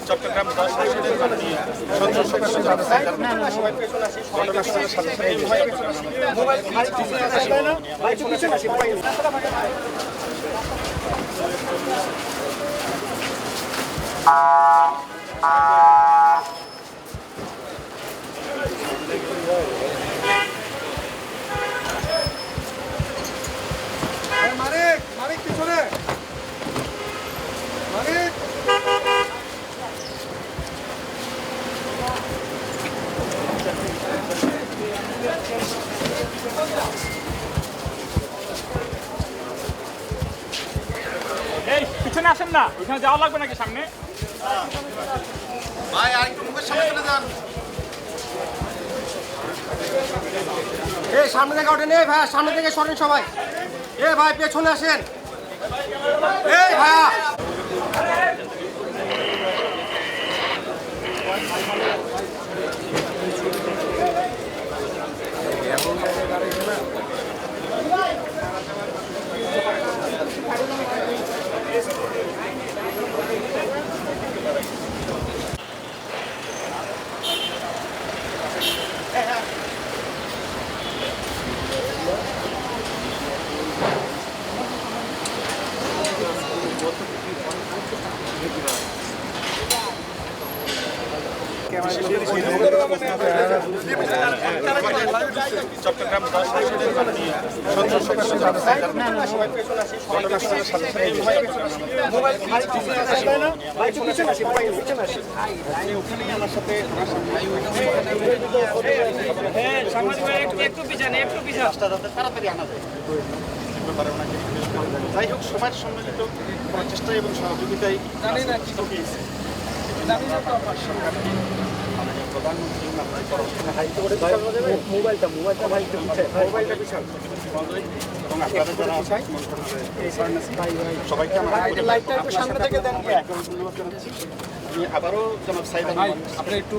চট্টগ্রাম 10 আসনের প্রার্থী সন্তোষ প্রকাশ ঘটনাস্থলের সাথে মানিক পিছনে মানিক এই পিছনে আসেন না, ওইখানে যাওয়া লাগবে নাকি সামনে? ভাই আর একটু মুখের সামনে চলে যান। এই সামনে থেকে ওঠেন, এই ভাই সামনে থেকে সরেন সবাই। এই ভাই পেছনে আসেন, এই ভাইয়া চট্টগ্রাম 10 আসনের প্রার্থী সন্তোষ প্রকাশ ঘটনাস্থলের সাথে আমার সাথে তাড়াতাড়ি আনা যায় ব্যাপারে ওনাকে যাই হোক সবার সম্মিলিত প্রচেষ্টা এবং সহযোগিতায় প্রধানমন্ত্রী মোবাইলটা বিশাল এবং আপনারা যারা সবাইকে সামনে থেকে দেন ধন্যবাদ জানাচ্ছি। আমি আবারও জনাব সাইদ আপনি একটু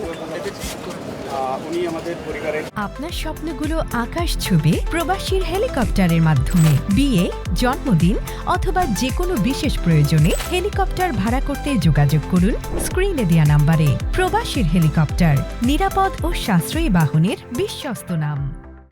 উনি আমাদের পরিবারের আপনার স্বপ্নগুলো আকাশ ছুবে প্রবাসীর হেলিকপ্টারের মাধ্যমে। বিয়ে, জন্মদিন অথবা যে কোনো বিশেষ প্রয়োজনে হেলিকপ্টার ভাড়া করতে যোগাযোগ করুন স্ক্রিনে দেয়া নাম্বারে। প্রবাসীর হেলিকপ্টার, নিরাপদ ও সাশ্রয়ী বাহনের বিশ্বস্ত নাম।